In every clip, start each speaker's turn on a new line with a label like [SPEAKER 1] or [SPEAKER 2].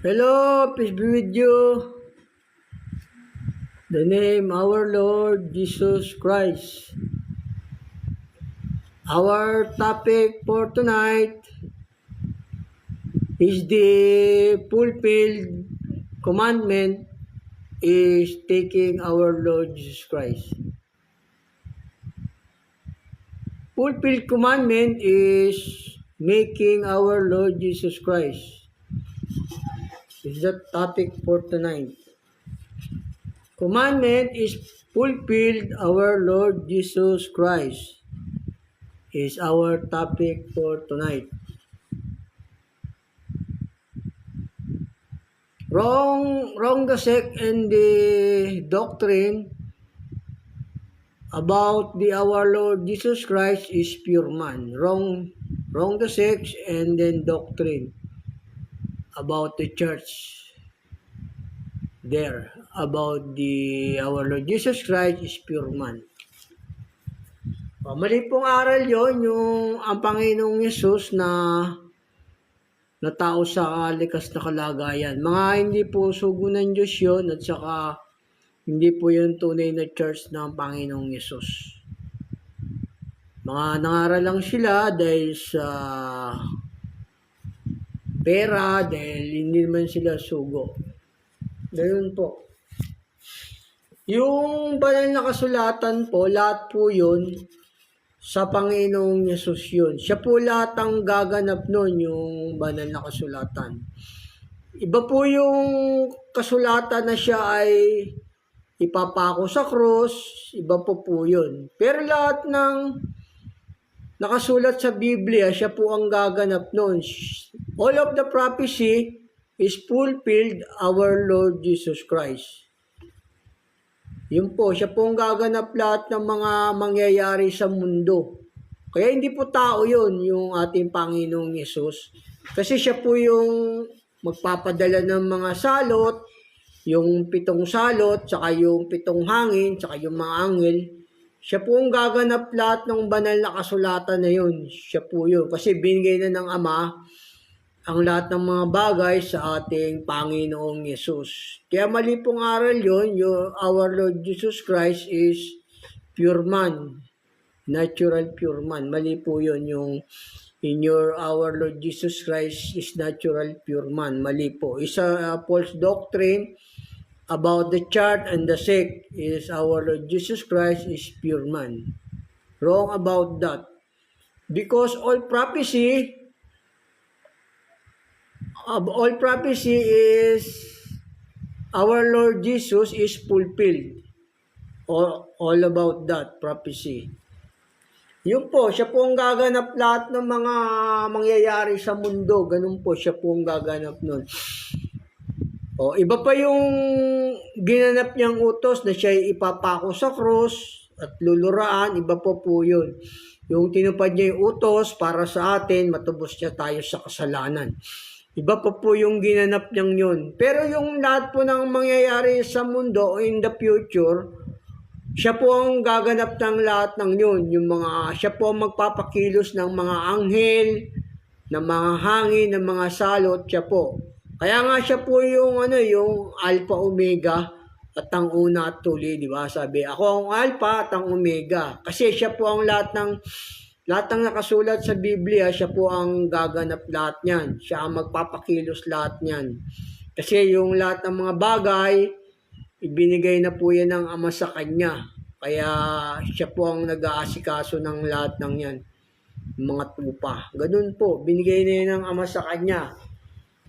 [SPEAKER 1] Hello, peace be with you. The name our Lord Jesus Christ. Our topic for tonight is the fulfilled commandment is taking our Lord Jesus Christ. Fulfilled commandment is making our Lord Jesus Christ. Is the topic for tonight. Commandment is fulfilled our Lord Jesus Christ. Is our topic for tonight. Wrong the sect and the doctrine about the our Lord Jesus Christ is pure man. Wrong the sect and then doctrine about the church there about the our Lord Jesus Christ is pure man. Mali pong aral yon yung ang Panginoong Yesus na tao sa likas na kalagayan. Mga hindi po sugo ng Diyos yun at saka hindi po yung tunay na church ng Panginoong Yesus. Mga nangaral lang sila dahil sa pera, dahil hindi naman sila sugo. Ganoon po. Yung banal na kasulatan po, lahat po yun sa Panginoong Yesus yun. Siya po lahat ang gaganap nun, yung banal na kasulatan. Iba po yung kasulatan na siya ay ipapako sa cross, iba po yun. Pero lahat ng nakasulat sa Biblia, siya po ang gaganap nun. All of the prophecy is fulfilled our Lord Jesus Christ. Yun po, siya po ang gaganap lahat ng mga mangyayari sa mundo. Kaya hindi po tao yun, yung ating Panginoong Yesus. Kasi siya po yung magpapadala ng mga salot, yung 7 salot, tsaka yung 7 hangin, tsaka yung mga anghel. Siya po ang gaganap lahat ng banal na kasulatan na yun. Siya po yun. Kasi binigay na ng Ama ang lahat ng mga bagay sa ating Panginoong Yesus. Kaya mali pong aral yun, yung our Lord Jesus Christ is pure man, natural pure man. Mali po yun, yung our Lord Jesus Christ is natural pure man. Mali po. Isa false doctrine about the church and the sect is our Lord Jesus Christ is pure man. Wrong about that. Because all prophecy is our Lord Jesus is fulfilled. All about that prophecy. Yun po, siya po ang gaganap lahat ng mga mangyayari sa mundo. Ganun po, siya po ang gaganap nun. Iba pa yung ginanap niyang utos na siya ipapako sa cross at luluraan. Iba po yun. Yung tinupad niya yung utos para sa atin, matubos niya tayo sa kasalanan. Iba pa po yung ginanap niyang yun. Pero yung lahat po ng mangyayari sa mundo in the future, siya po ang gaganap ng lahat ng yun. Siya po ang magpapakilos ng mga anghel, ng mga hangin, ng mga salot, siya po. Kaya nga siya po yung yung Alpha Omega at ang una at tuli, di ba? Sabi, ako ang Alpha at ang Omega. Kasi siya po ang lahat ng nakasulat sa Biblia, siya po ang gaganap lahat niyan. Siya ang magpapakilos lahat niyan. Kasi yung lahat ng mga bagay, ibinigay na po yan ng Ama sa Kanya. Kaya siya po ang nag-aasikaso ng lahat ng yan. Mga tupa. Ganun po, binigay na yan ng Ama sa Kanya.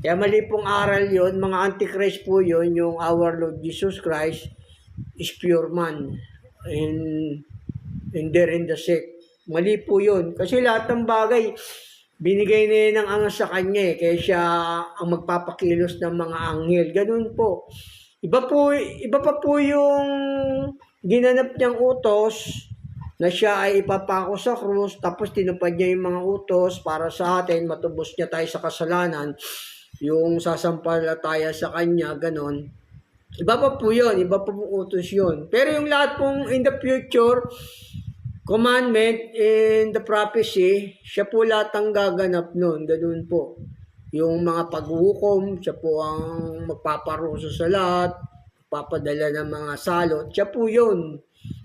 [SPEAKER 1] Kaya mali pong aral yon, mga Antichrist po yon, yung our Lord Jesus Christ is pure man. And there in the sect. Mali po yun. Kasi lahat ng bagay, binigay na yan ng Ama sa Kanya. Kaya siya ang magpapakilos ng mga anghel. Ganun po. Iba pa po yung ginanap niyang utos na siya ay ipapako sa krus, tapos tinupad niya yung mga utos para sa atin, matubos niya tayo sa kasalanan, yung sasampalataya sa Kanya, ganon. Iba pa po yun, iba pa po utos yun. Pero yung lahat pong in the future, commandment in the prophecy, siya po lahat ang gaganap nun, ganon po. yung mga paghuhukom, siya po ang magpaparusa sa lahat, papadala ng mga salot, siya po yun.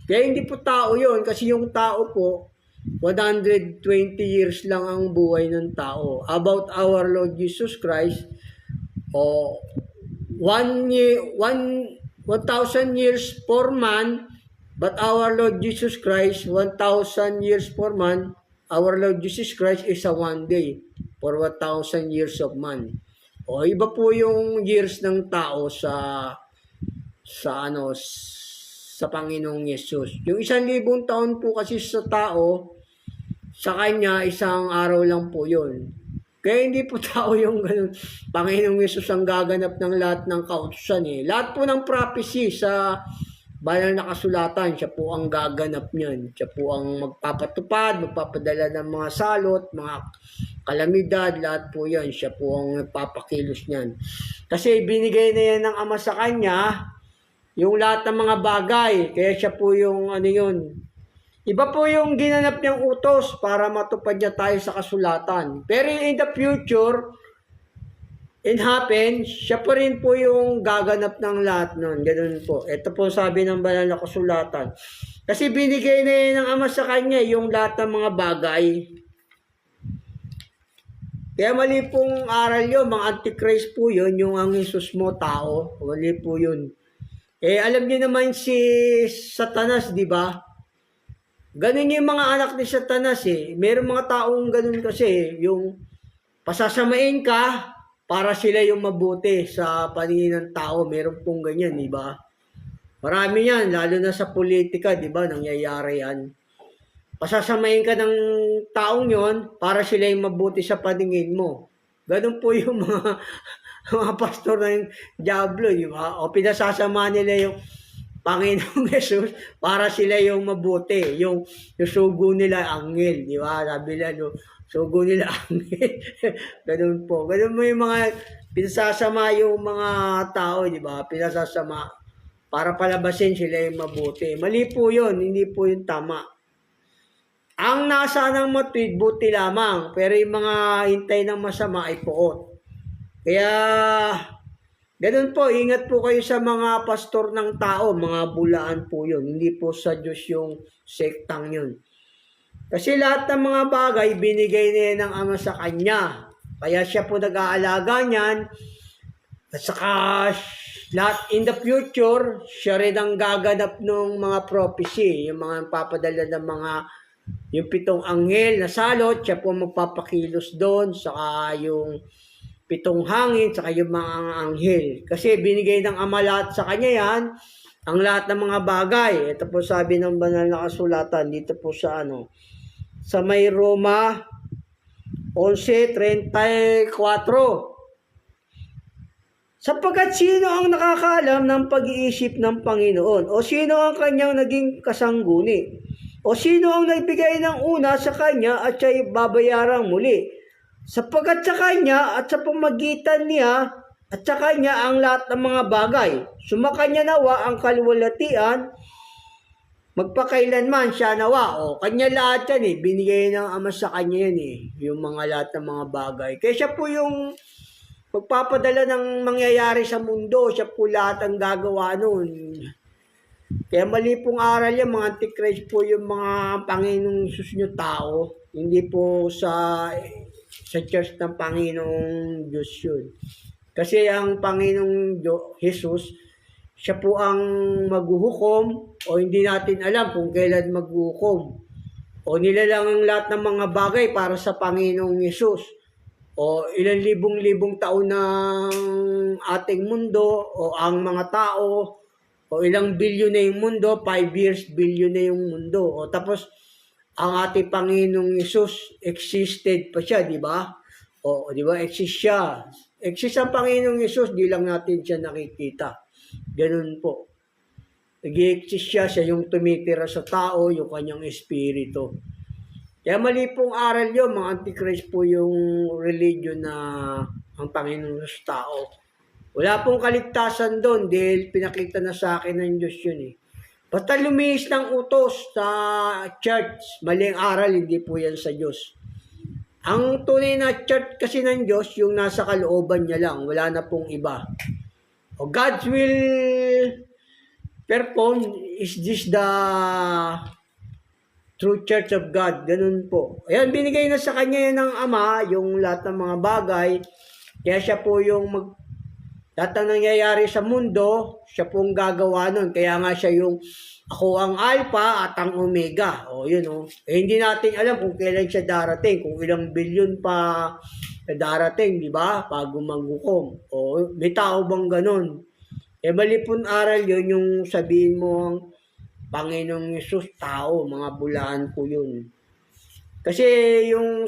[SPEAKER 1] Kaya hindi po tao yun, kasi yung tao po, 120 years lang ang buhay ng tao. About our Lord Jesus Christ, o 1,000 years for man, but our Lord Jesus Christ, 1,000 years for man, our Lord Jesus Christ is a one day for 1,000 years of man. O iba po yung years ng tao sa Panginoong Yesus. Yung 1,000 taon po kasi sa tao, sa kanya, isang araw lang po yun. Kaya hindi po tao yung ganun. Panginoong Yesus ang gaganap ng lahat ng kautusan eh. Lahat po ng prophecy sa banal na kasulatan, siya po ang gaganap niyan. Siya po ang magpapatupad, magpapadala ng mga salot, mga kalamidad, lahat po yan. Siya po ang nagpapakilos niyan. Kasi binigay na yan ng Ama sa kanya, yung lahat ng mga bagay. Kaya siya po yung yun. Iba po yung ginanap niyang utos para matupad niya tayo sa kasulatan. Pero in the future, it happens, siya po rin po yung gaganap ng lahat nun. Ganun po. Ito po sabi ng banal na kasulatan. Kasi binigay na yan ng Ama sa kanya yung lahat ng mga bagay. Kaya mali pong aral yun, mga antichrist po yun, yung ang Jesus mo tao. Mali po yun. Alam niyo naman si Satanas, di ba? Ganun yung mga anak ni Satanas eh. Merong mga taong ganun kasi, yung pasasamain ka para sila yung mabuti sa paningin ng tao. Meron pong ganyan, di ba? Marami yan, lalo na sa politika, di ba? Nangyayari yan. Pasasamain ka ng taong yon para sila yung mabuti sa paningin mo. Ganun po yung mga pastor ng Diablo, di ba? O pinasasama nila yung Panginoong Jesus para sila yung mabuti, yung sugo nila anghel, di ba? Sabi nila, sugo nila anghel. Ganun po. Ganun mo yung mga pinasasama yung mga tao, di ba? Pinasasama para palabasin sila yung mabuti. Mali po yun, hindi po yung tama. Ang nasa ng matuwid, buti lamang, pero yung mga hintay ng masama ay puot. Kaya ganun po, ingat po kayo sa mga pastor ng tao, mga bulaan po yun. Hindi po sa Diyos yung sektang yun. Kasi lahat ng mga bagay, binigay niya ng Ama sa kanya. Kaya siya po nag-aalaga niyan. At saka, lahat in the future, siya rin ang gaganap ng mga prophecy. Yung mga papadala ng mga, yung 7 anghel na salot, siya po magpapakilos doon. Saka yung 7 hangin, saka yung mga anghel. Kasi binigay ng Ama lahat sa kanya yan, ang lahat ng mga bagay. Ito po sabi ng banal na kasulatan, dito po sa sa may Roma 11:34. Sapagkat sino ang nakakaalam ng pag-iisip ng Panginoon? O sino ang kanyang naging kasangguni? O sino ang nagbigay ng una sa kanya at siya'y babayarang muli? Sapagkat sa kanya at sa pamagitan niya at sa kanya ang lahat ng mga bagay. Sumakanya nawa ang kaluwalhatian, magpakailanman siya nawa. O, kanya lahat yan eh. Binigay ng Ama sa kanya yan eh. Yung mga lahat ng mga bagay. Kaya siya po yung magpapadala ng mangyayari sa mundo. Siya po lahat ang gagawa nun. Kaya mali pong aral yan, mga antichrist po yung mga Panginoong Jesus nyo tao. Hindi po sa church ng Panginoong Diyos yun. Kasi ang Panginoong Jesus, siya po ang maghuhukom o hindi natin alam kung kailan maghuhukom. O nilalang ang lahat ng mga bagay para sa Panginoong Jesus. O ilang libong-libong taon ng ating mundo o ang mga tao o ilang bilyon na yung mundo, 5 years, bilyon na yung mundo. O tapos ang ating Panginoong Yesus existed pa siya, di ba? O, di ba? Exist siya. Exist ang Panginoong Yesus, di lang natin siya nakikita. Ganun po. Nag-exist siya yung tumitira sa tao, yung kanyang espiritu. Kaya mali pong aral yun, mga antichrist po yung religion na ang Panginoong Yesus tao. Wala pong kaligtasan doon dahil pinakita na sa akin ng Diyos yun eh. Basta lumihis ng utos sa church, mali ang aral, hindi po yan sa Diyos. Ang tunay na church kasi ng Diyos, yung nasa kalooban niya lang, wala na pong iba. O God's will perform, is this the true church of God? Ganun po. Ayan, binigay na sa kanya yan ng Ama, yung lahat ng mga bagay. Kaya siya po yung lahat ng nangyayari sa mundo, siya pong gagawa nun. Kaya nga siya yung ako ang Alpha at ang Omega. O yun o. Hindi natin alam kung kailan siya darating, kung ilang bilyon pa darating, di ba? Bago maghukom. O may tao bang ganun? Mali pong aral yun, yung sabihin mo ang Panginoong Yesus, tao, mga bulaan po yun. Kasi yung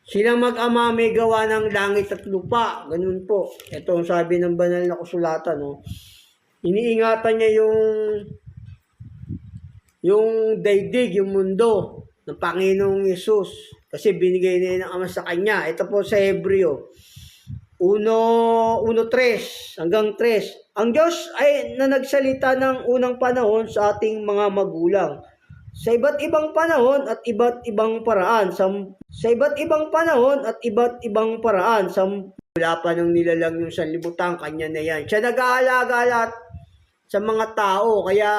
[SPEAKER 1] silang mag-ama may gawa ng langit at lupa, ganun po. Ito ang sabi ng banal na kasulatan, no? Iniingatan niya yung daigdig, yung mundo ng Panginoong Yesus. Kasi binigay na ng Ama sa Kanya. Ito po sa Hebreo 1:3 hanggang 3. Ang Diyos ay na nagsalita ng unang panahon sa ating mga magulang sa iba't ibang panahon at iba't ibang paraan sa iba't ibang panahon at iba't ibang paraan sa wala pa nang nilalang yung sanlibutan, kanya na yan. Siya nag-aalaga lahat sa mga tao, kaya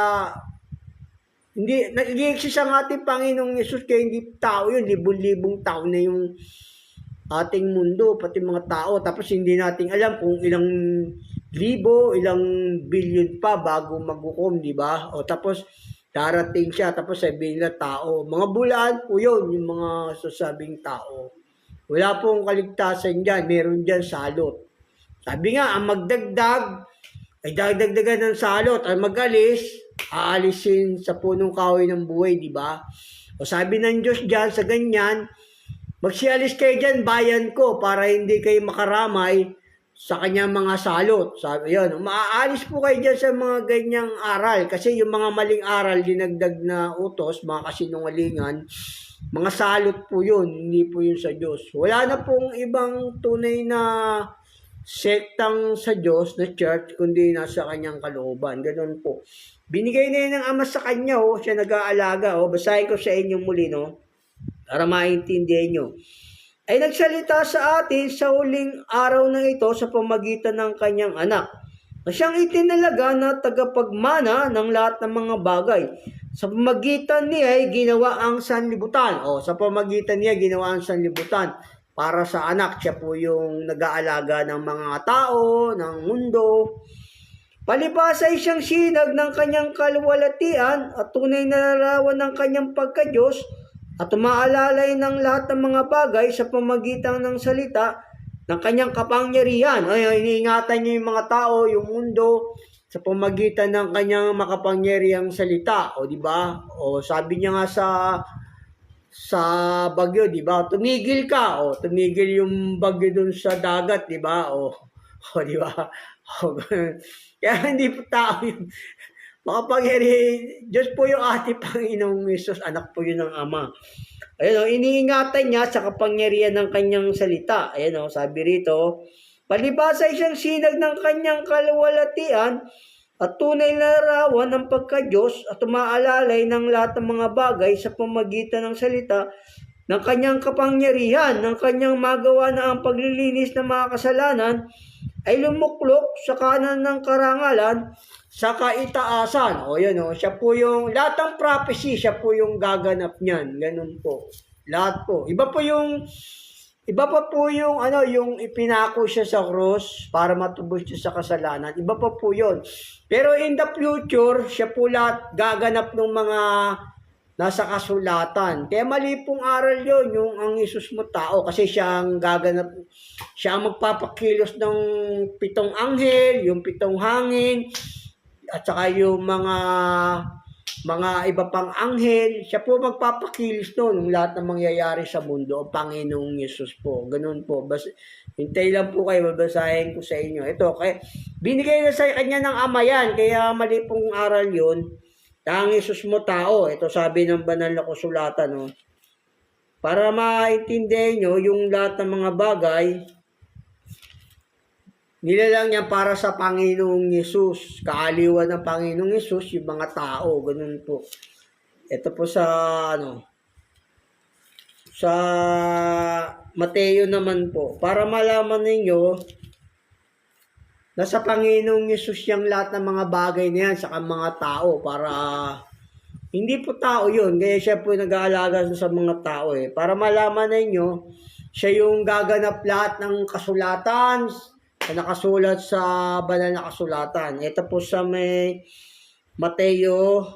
[SPEAKER 1] hindi nag-i-exist ang ating Panginoong Yesus, kaya hindi tao yun, libong-libong tao na yung ating mundo, pati mga tao, tapos hindi natin alam kung ilang libo, ilang billion pa bago maghukom, di ba? O tapos darating siya, tapos sabihin na tao. Mga bulaan po yun, yung mga sasabing tao. Wala pong kaligtasan dyan, meron dyan salot. Sabi nga, ang magdagdag, ay dagdagdagan ng salot. Ang magalis, aalisin sa punong kahoy ng buhay, di ba? O sabi ng Diyos dyan, sa ganyan, magsialis kayo dyan, bayan ko, para hindi kayo makaramay sa kanyang mga salot. Sabi yun, maaalis po kayo dyan sa mga ganyang aral. Kasi yung mga maling aral, dinagdag na utos, mga kasinungalingan, mga salot po yun, hindi po yun sa Diyos. Wala na pong ibang tunay na sektang sa Diyos na church, kundi nasa kanyang kalooban. Ganun po. Binigay na yun ng Ama sa kanya, oh, siya nag-aalaga. Oh. Basahin ko sa inyo muli, no? Para maintindihan nyo. Ay nagsalita sa atin sa huling araw na ito sa pamagitan ng kanyang anak, na siyang itinalaga na tagapagmana ng lahat ng mga bagay. Sa pamagitan niya ay ginawa ang sanlibutan. O, sa pamagitan niya ginawa ang sanlibutan. Para sa anak, siya po yung nag-aalaga ng mga tao, ng mundo. Palibhas ay siyang sinag ng kanyang kaluwalhatian at tunay na larawan ng kanyang pagka-Diyos, at umaalalay ng lahat ng mga bagay sa pamagitan ng salita ng kanyang kapangyarihan. Ay, iniingatan niya yung mga tao, yung mundo, sa pamagitan ng kanyang makapangyarihang salita. O, di ba? O, sabi niya nga sa bagyo, di ba? Tumigil ka. O, tumigil yung bagyo dun sa dagat, di ba? O, di ba? O, kaya hindi po tao yun. Makapangyarihan, Diyos po yung ating Panginoong Yesus, anak po yun ng Ama. Ayun o, iniingatan niya sa kapangyarihan ng kanyang salita. Ayun o, sabi rito, palibhas ay siyang sinag ng kanyang kaluwalhatian at tunay na larawan ng pagka-Diyos at umaalalay ng lahat ng mga bagay sa pamagitan ng salita ng kanyang kapangyarihan, ng kanyang magawa na ang paglilinis ng mga kasalanan ay lumuklok sa kanan ng karangalan sa kaitaasan. O yan o, siya po yung, lahat ng prophecy, siya po yung gaganap niyan. Ganun po. Lahat po. Iba pa po yung, yung ipinako siya sa cross para matubos siya sa kasalanan. Iba pa po yun. Pero in the future, siya po lahat gaganap ng mga nasa kasulatan. Kaya mali pong aral yun, yung ang Isus mo tao, kasi siya ang gaganap, siya ang magpapakilos ng 7 anghel, yung 7 hangin, at saka yung mga iba pang anghel, siya po magpapakilos noon ng lahat ng mangyayari sa mundo, ang Panginoong Yesus po. Ganun po. Hintay lang po kayo, babasahin ko sa inyo. Ito, kaya binigay na sa kanya ng Ama yan, kaya mali pong aral yun. Ang Yesus mo tao, ito sabi ng banal na kasulatan, no? Para maintindihan nyo yung lahat ng mga bagay, nilalang niya para sa Panginoong Yesus. Kaaliwan ng Panginoong Yesus, yung mga tao, ganun po. Ito po sa, sa Mateo naman po, para malaman ninyo na sa Panginoong Yesus yung lahat ng mga bagay na yan sa mga tao, para hindi po tao yun, kaya siya po nag-aalaga sa mga tao para malaman ninyo siya yung gaganap lahat ng kasulatan na nakasulat sa banal na kasulatan. Ito po sa may Mateo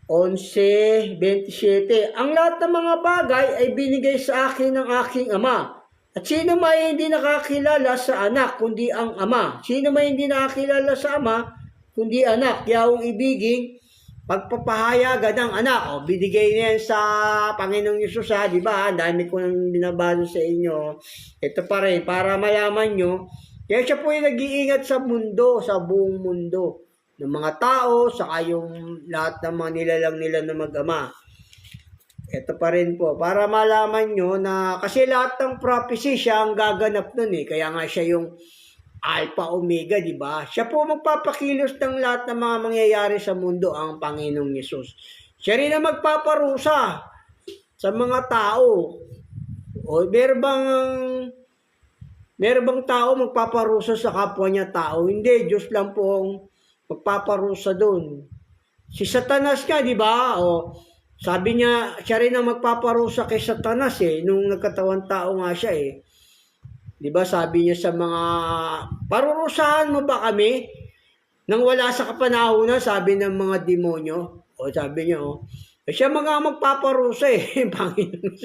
[SPEAKER 1] 11:27. Ang lahat ng mga bagay ay binigay sa akin ng aking Ama. At sino may hindi nakakilala sa anak, kundi ang Ama. Sino may hindi nakakilala sa Ama, kundi anak. Kaya kung ibigin, pagpapahayagan ng anak. Binigay niya sa Panginoong Yesus, di ba? Dami ko nang binabasa sa inyo. Ito pa rin, para malaman nyo. Kaya siya po yung nag-iingat sa mundo, sa buong mundo. Ng mga tao, saka yung lahat ng mga nilalang nila na mag-ama. Ito pa rin po, para malaman nyo na, kasi lahat ng prophecy siya ang gaganap nun Kaya nga siya yung Alpha Omega, di ba? Siya po magpapakilos ng lahat ng mga mangyayari sa mundo, ang Panginoong Yesus. Siya rin ang magpaparusa sa mga tao. O meron bang tao magpaparusa sa kapwa niya tao? Hindi, Diyos lang po ang magpaparusa doon. Si Satanas nga, di ba? Sabi niya, siya rin ang magpaparusa kay Satanas nung nagkatawang tao nga siya Di ba sabi niya sa mga, parurusahan mo ba kami nang wala sa kapanahunan, sabi ng mga demonyo. Sabi niya, siya mga magpaparusa Panginoon.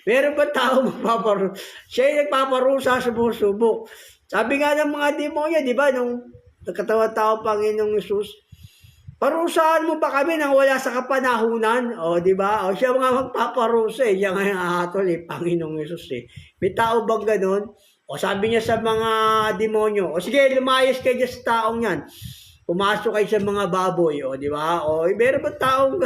[SPEAKER 1] Meron ba tao magpaparusa? Siya yung nagpaparusa, sumusubok. Sabi nga ng mga demonyo, di ba, nung nagkatawang tao, Panginoong Yesus, parusahan mo ba kami nang wala sa kapanahunan? Di ba? Siya mga magpaparusa Siya nga yung ahatol Panginoong Yesus May tao bang ganun? Sabi niya sa mga demonyo, sige, lumayas kayo sa taong yan. Pumasok kayo sa mga baboy, di ba? Meron ba taong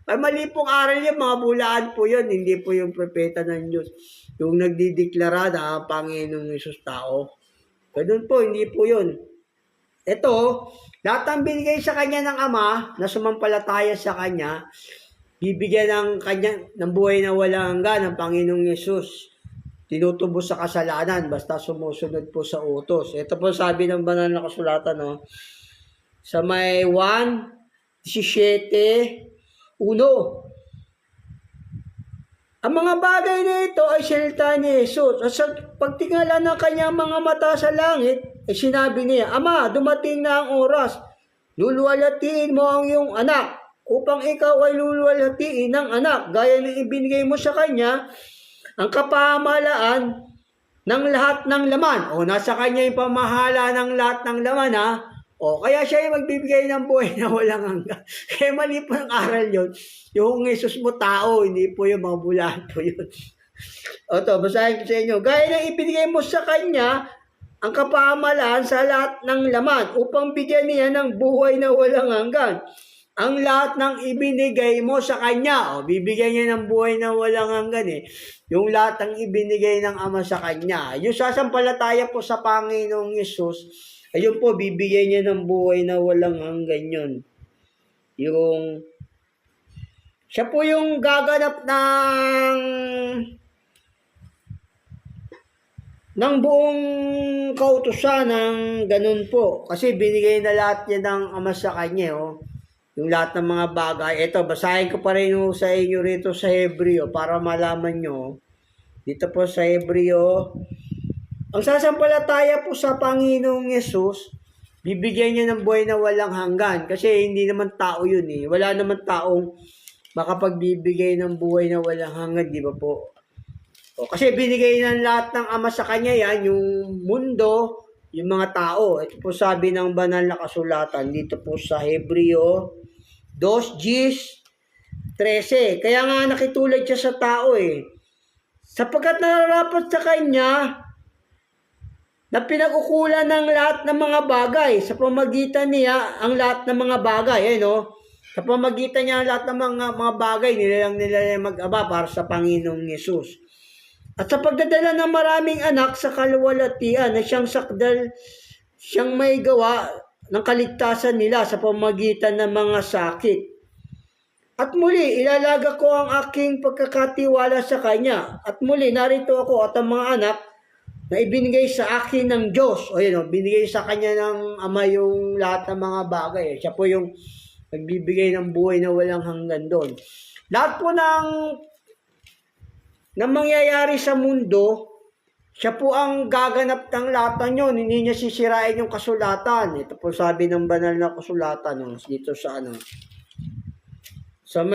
[SPEAKER 1] ay mali pong aral yan, mga bulaan po yan, hindi po yung propeta ng Diyos. Yung nagdideklara na Panginoong Yesus tao. Ganun po, hindi po yun. Ito, lahat ang binigay sa kanya ng Ama na sumampalataya sa kanya, bibigyan ng buhay na walang hanggan ng Panginoong Yesus. Tinutubos sa kasalanan basta sumusunod po sa utos. Ito po sabi ng banal na kasulatan sa may 1:17, 1. Ang mga bagay na ito ay salita ni Jesus. At sa pagtingala ng kanyang mga mata sa langit, sinabi niya, Ama, dumating na ang oras. Luluwalhatiin mo ang iyong anak upang ikaw ay luluwalhatiin ng anak. Gaya ng ibinigay mo sa kanya ang kapamahalaan ng lahat ng laman. Nasa kanya yung pamahala ng lahat ng laman kaya siya yung magbibigay ng buhay na walang hanggan. Kaya mali po ang aral yun. Yung Jesus mo tao, hindi po yung mga bulaan po yun. Basahin ko sa inyo. Gaya ng ibinigay mo sa kanya ang kapamahalaan sa lahat ng laman upang bigyan niya ng buhay na walang hanggan. Ang lahat ng ibinigay mo sa kanya, bibigyan niya ng buhay na walang hanggan Yung lahat ng ibinigay ng Ama sa kanya. Yung sasampalataya po sa Panginoong Yesus, ayun po, bibigyan niya ng buhay na walang hanggan yun. Siya po yung gaganap ng buong kautusan ng ganun po. Kasi binigay na lahat niya ng Ama sa kanya yung lahat ng mga bagay. Ito, basahin ko pa rin sa inyo rito sa Hebreo para malaman nyo. Dito po sa Hebreo, ang sasampalataya po sa Panginoong Yesus, bibigyan niya ng buhay na walang hanggan. Kasi hindi naman tao yun Wala naman taong makapagbibigay ng buhay na walang hanggan, di ba po? Kasi binigay ng lahat ng Ama sa kanya yan, yung mundo, yung mga tao. Ito po sabi ng banal na kasulatan dito po sa Hebreo 2:13. Kaya nga nakitulad siya sa tao sapagkat nararapat sa kanya na pinag-ukulan ng lahat ng mga bagay sa pamagitan niya ang lahat ng mga bagay sa pamagitan niya ang lahat ng mga bagay nilalang nila mag-aba para sa Panginoong Yesus. At sa pagdadala ng maraming anak sa kaluwalhatian na siyang may gawa ng kaligtasan nila sa pamagitan ng mga sakit. At muli, ilalaga ko ang aking pagkakatiwala sa Kanya. At muli, narito ako at ang mga anak na ibinigay sa akin ng Diyos. O yun, binigay sa Kanya ng Ama yung lahat ng mga bagay. Siya po yung nagbibigay ng buhay na walang hanggan doon. Lahat po ng mangyayari sa mundo, siya po ang gaganap ng lahat ng yun. Hindi niya sisirain yung kasulatan. Ito po sabi ng banal na kasulatan dito sa sa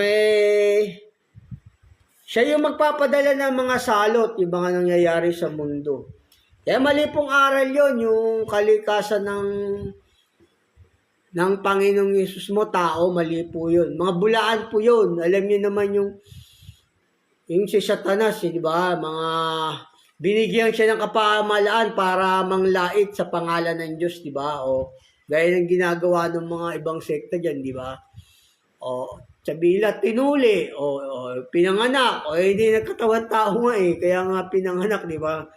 [SPEAKER 1] siya yung magpapadala ng mga salot, yung mga nangyayari sa mundo. Kaya mali pong aral yon, yung kalikasan ng Panginoong Yesus mo, tao, mali po yun. Mga bulaan po yun. Alam niyo naman yung si Satanas, di ba? Binigyan siya ng kapamalaan para manglait sa pangalan ng Diyos, di ba? O gaya ng ginagawa ng mga ibang sekta diyan, di ba? O sabila tinuli, o pinanganak, o hindi nagkatawan tao nga kaya nga pinanganak, di ba?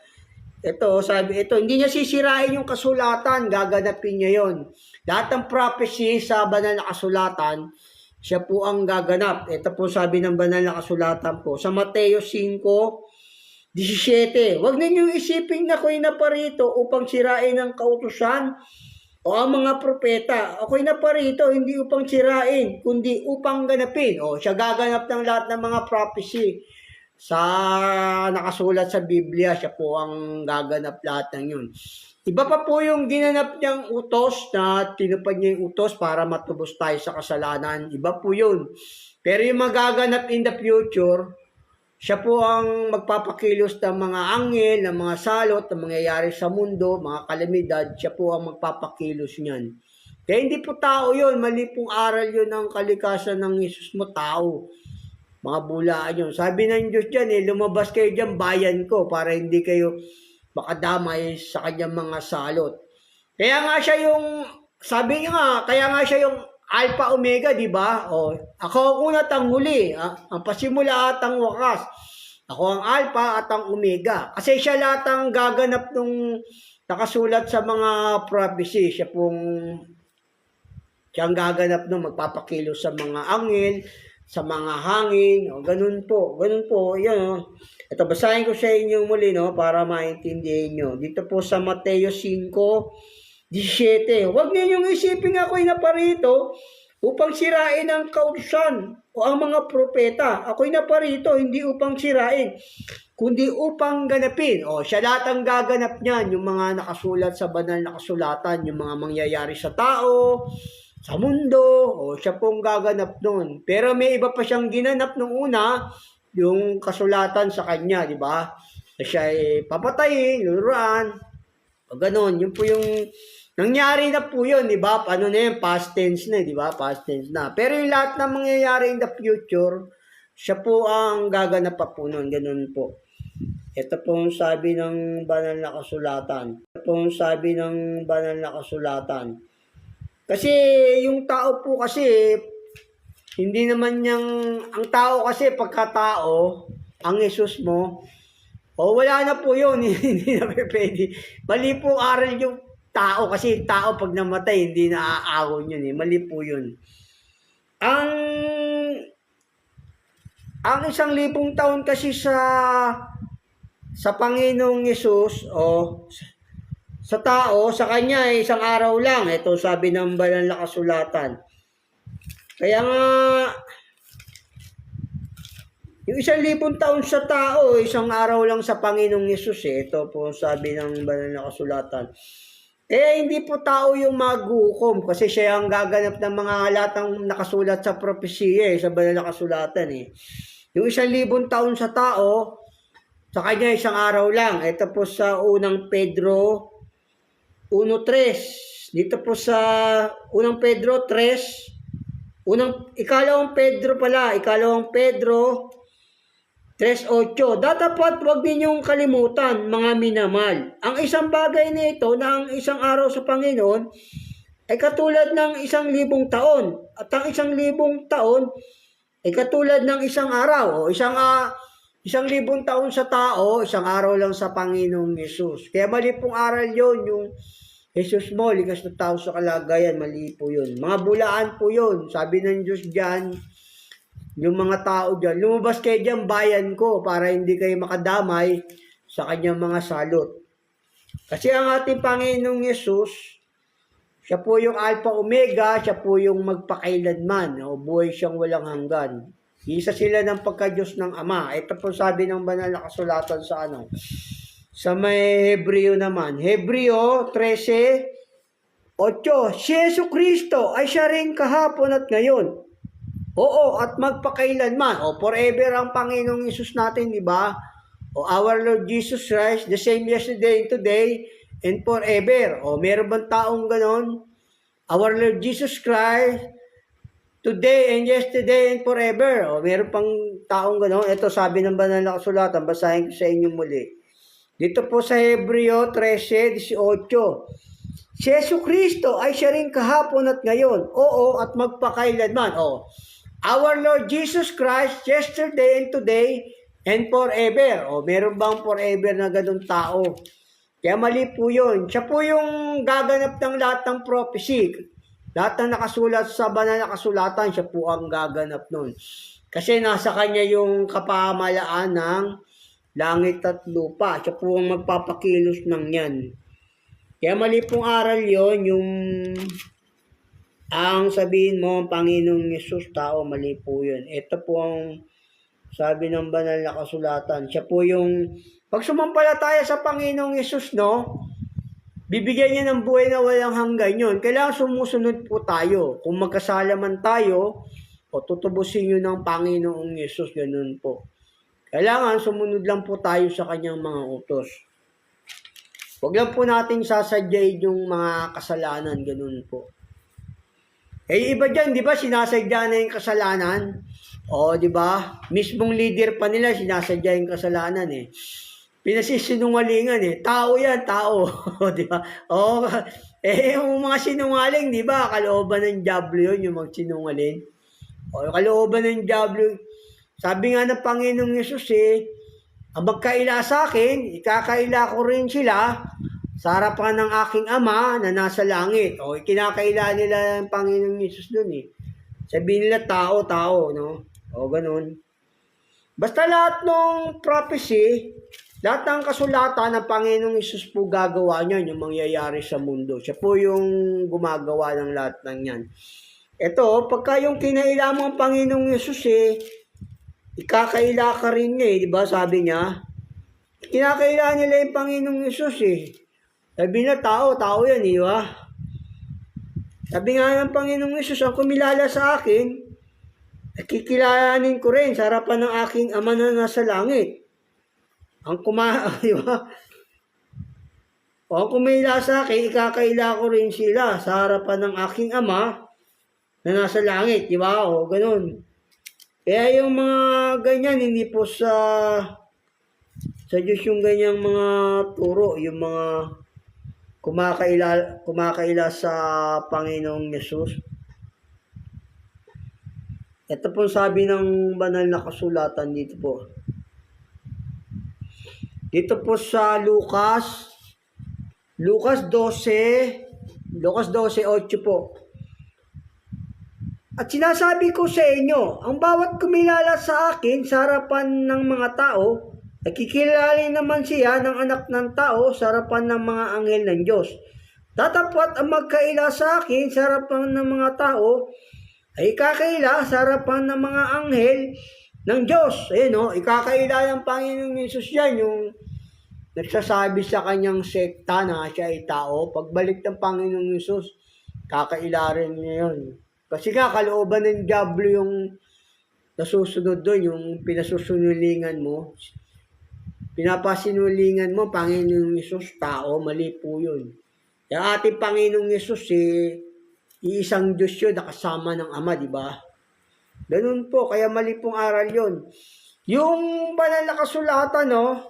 [SPEAKER 1] Ito, sabi ito, hindi niya sisirain yung kasulatan, gaganapin niya yon. Lahat ng prophecy sa banal na kasulatan, siya po ang gaganap. Ito po sabi ng banal na kasulatan po. Sa Mateo 5:17, huwag ninyong isipin na ako'y naparito upang sirain ang kautusan o ang mga propeta. Ako'y naparito hindi upang sirain, kundi upang ganapin. O, siya gaganap ng lahat ng mga prophecy sa nakasulat sa Biblia. Siya po ang gaganap lahat ng yun. Iba pa po yung ginanap niyang utos na tinupad niya yung utos para matubos tayo sa kasalanan. Iba po yun. Pero yung magaganap in the future, siya po ang magpapakilos ng mga anghel, ng mga salot, ng mangyayari sa mundo, mga kalamidad. Siya po ang magpapakilos niyan. Kaya hindi po tao yun. Mali pong aral yun ng kalikasan ng Yesus mo, tao. Mga bulaan yun. Sabi ng Diyos dyan, lumabas kayo dyan, bayan ko, para hindi kayo makadamay sa kanyang mga salot. Kaya nga siya yung, sabi niya nga, kaya nga siya yung Alpha Omega, di ba? O, ako ang una at ang huli, ang pasimula at ang wakas. Ako ang Alpha at ang Omega. Kasi siya lahat ang gaganap nung nakasulat sa mga prophecy. Siya ang gaganap nung magpapakilos sa mga anghel, sa mga hangin, o ganun po, yan. Ito, basahin ko sa inyo muli, para maintindihan nyo. Dito po sa Mateo 5:17, huwag ninyong isipin ako'y naparito upang sirain ang kautusan o ang mga propeta. Ako'y naparito hindi upang sirain, kundi upang ganapin. O, siya lahat ang gaganap niyan, yung mga nakasulat sa banal na kasulatan, yung mga mangyayari sa tao, sa mundo, o siya pong gaganap noon. Pero may iba pa siyang ginanap nung una, yung kasulatan sa kanya, di ba? Na siya ay papatayin, luluran, o ganon. Yun po yung nangyari na po yun, di ba? Ano na yun? Past tense na, di ba? Past tense na. Pero yung lahat ng mangyayari in the future, siya po ang gaganap pa po noon, ganon po. Ito pong sabi ng banal na kasulatan. Kasi yung tao po kasi, hindi naman ang tao kasi pagkatao, ang Jesus mo, wala na po yun, hindi na pwede. Mali po aral yung tao kasi tao pag namatay, hindi na aahon yun Mali po yun. Ang 1,000 taon kasi sa Panginoong Jesus, sa tao, sa kanya ay isang araw lang. Ito sabi ng banal na kasulatan. Kaya nga, yung 1,000 taon sa tao, isang araw lang sa Panginoong Yesus Ito po sabi ng banal na kasulatan. Hindi po tao yung maghukom kasi siya ang gaganap ng mga lahat ng nakasulat sa propesya sa banal na kasulatan Yung 1,000 taon sa tao, sa kanya isang araw lang. Ito po sa unang Pedro 1:3. Dito po sa unang Pedro 3, ikalawang Pedro 3:8. Dapat wag ninyong kalimutan, mga minamahal. Ang isang bagay na ito na ang isang araw sa Panginoon ay katulad ng 1,000 taon. At ang 1,000 taon ay katulad ng isang araw. 1,000 taon sa tao, isang araw lang sa Panginoong Yesus. Kaya mali pong aral yon yung Jesus mo, likas na tao sa kalagayan, mali po yun. Mga bulaan po yun. Sabi ng Diyos dyan, yung mga tao dyan, lumabas kayo dyan, bayan ko, para hindi kayo makadamay sa kanyang mga salot. Kasi ang ating Panginoong Yesus, siya po yung Alpha Omega, siya po yung magpakailanman, o buhay siyang walang hanggan. Isa sila ng pagka-Diyos ng Ama. Ito po sabi ng banal na kasulatan sa sa may Hebreo naman. Hebreo 13:8. Si Yesu Kristo ay siya rin kahapon at ngayon. Oo, at magpakailanman. O, forever ang Panginoong Yesus natin, di ba? O, our Lord Jesus Christ, the same yesterday, today, and forever. O, meron bang taong ganon? Our Lord Jesus Christ, today and yesterday and forever. O, meron pang taong ganon? Ito, sabi ng banal na kasulatan, basahin ko sa inyo muli. Dito po sa Hebreo 13:18. Si Yesu Kristo ay siya rin kahapon at ngayon. Oo, at magpakailanman. O, our Lord Jesus Christ, yesterday and today, and forever. O, meron bang forever na ganun tao? Kaya mali po yun. Siya po yung gaganap ng lahat ng prophecy. Lahat ng nakasulat sa banal na kasulatan, siya po ang gaganap nun. Kasi nasa kanya yung kapamalaan ng langit at lupa. Siya po ang magpapakilos ng yan. Kaya mali pong aral yon, yung ang sabihin mo, Panginoong Yesus, tao, mali po yun. Ito po ang sabi ng banal na kasulatan. Siya po yung, pag sumampalataya sa Panginoong Yesus, no, bibigyan niya ng buhay na walang hanggan yun. Kailangan sumusunod po tayo. Kung magkasala man tayo, o tutubusin nyo ng Panginoong Yesus, ganun po. Kailangan sumunod lang po tayo sa kanyang mga utos. Huwag lang po natin sasadyain yung mga kasalanan, ganun po. Eh, iba dyan, di ba, sinasadya na yung kasalanan? O, di ba? Mismong leader pa nila, sinasadya yung kasalanan eh. Pinasisinungalingan eh. Tao yan, tao. Di ba? O, yung mga sinungaling, di ba, kalooban ng diablo yun, yung magsinungaling. O, kalooban ng diablo. Sabi nga ng Panginoong Yesus eh, ang magkaila sa akin, ikakaila ko rin sila sa harapan ng aking Ama na nasa langit. O, ikinakaila nila ng Panginoong Yesus dun eh. Sabihin nila tao, no? O, ganun. Basta lahat ng prophecy, lahat ng kasulatan ng Panginoong Yesus po gagawa niyan, yung mangyayari sa mundo. Siya po yung gumagawa ng lahat ng yan. Ito, pagka yung kinaila mo ang Panginoong Yesus eh, ikakaila ka rin niya eh, di ba? Sabi niya, kinakaila nila yung Panginoong Yesus eh. Sabi na tao yan, di ba? Sabi nga ng Panginoong Yesus, ang kumilala sa akin, kikilanin ko rin sa harapan ng aking Ama na nasa langit. Di ba? O ang kumilala sa akin, ikakaila ko rin sila sa harapan ng aking Ama na nasa langit, di ba? O ganun. Kaya yung mga ganyan, hindi po sa Diyos yung ganyang mga turo, yung mga kumakaila sa Panginoong Yesus. Ito po sabi ng banal na kasulatan dito po. Dito po sa Lucas 12:8 po. At sinasabi ko sa inyo, ang bawat kumilala sa akin sa harapan ng mga tao, nakikilala naman siya ng anak ng tao sa harapan ng mga anghel ng Diyos. Tatapat ang magkaila sa akin sa harapan ng mga tao, ay ikakaila sa harapan ng mga anghel ng Diyos. Ayun o, ikakaila ng Panginoong Yesus yan, yung nagsasabi sa kanyang sekta na siya ay tao. Pagbalik ng Panginoong Yesus, kakaila rin niya yun. Kasi nga, kalooban ng diablo yung nasusunod doon, yung pinasusunulingan mo. Pinapasinulingan mo, Panginoong Yesus, tao, mali po yun. Kaya ating Panginoong Yesus, iisang Diyos yun, nakasama ng Ama, di ba? Ganun po, kaya mali pong aral yun. Yung banal na kasulatan, no?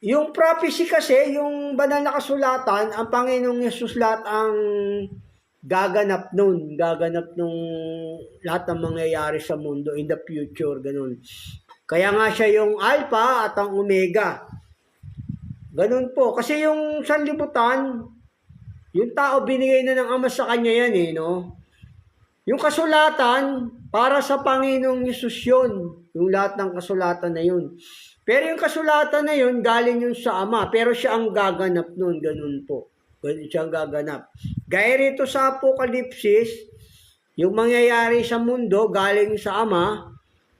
[SPEAKER 1] Yung prophecy kasi, yung banal na kasulatan, ang Panginoong Yesus lahat ang gaganap nung lahat ng mangyayari sa mundo in the future, ganun. Kaya nga siya yung Alpha at ang Omega. Ganun po. Kasi yung sanlibutan, yung tao binigay na ng Ama sa kanya yan no? Yung kasulatan, para sa Panginoong Yesus yun. Yung lahat ng kasulatan na yun. Pero yung kasulatan na yun, galing yun sa Ama. Pero siya ang gaganap nun, ganun po. Ganun siya ang gaganap. Gaya rito sa Apokalipsis, yung mangyayari sa mundo, galing sa Ama.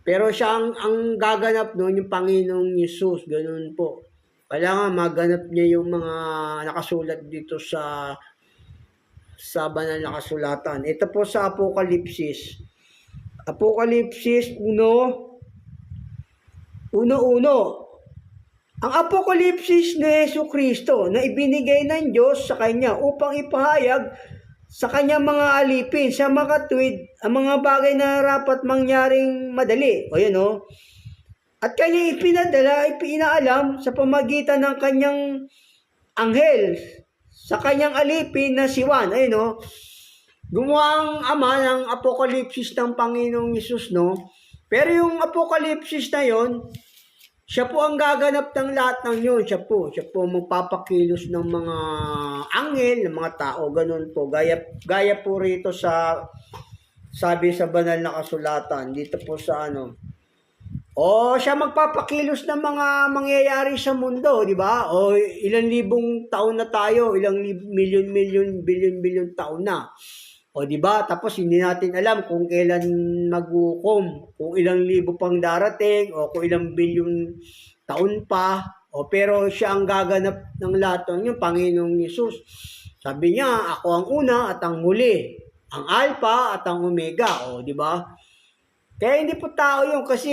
[SPEAKER 1] Pero siya ang gaganap nun, yung Panginoong Yesus, ganun po. Kailangan maganap niya yung mga nakasulat dito sa banal na kasulatan. Ito po sa Apokalipsis. Apokalipsis 1:1. Ang Apokalipsis ni Jesucristo na ibinigay ng Diyos sa Kanya upang ipahayag sa Kanyang mga alipin, sa makatwid, ang mga bagay na dapat mangyaring madali. O yun o. At Kanya ipinaalam sa pamagitan ng Kanyang anghel sa Kanyang alipin na si Juan. Ayun o. Gumawa ang Ama ng Apokalipsis ng Panginoong Yesus, no? Pero yung Apokalipsis na yon, siya po ang gaganap ng lahat ng yun. Siya po magpapakilos ng mga anghel, ng mga tao, ganun po. Gaya po rito sa, sabi sa banal na kasulatan, dito po sa siya magpapakilos ng mga mangyayari sa mundo, di ba? O ilang libong taon na tayo, ilang bilyon taon na. O di ba? Tapos hindi natin alam kung kailan maghukom, kung ilang libo pang darating o kung ilang bilyon taon pa. Pero siya ang gaganap ng lahat ng yung Panginoong Yesus. Sabi niya, ako ang una at ang muli, ang Alpha at ang Omega. O di ba? Kaya hindi po tao yun kasi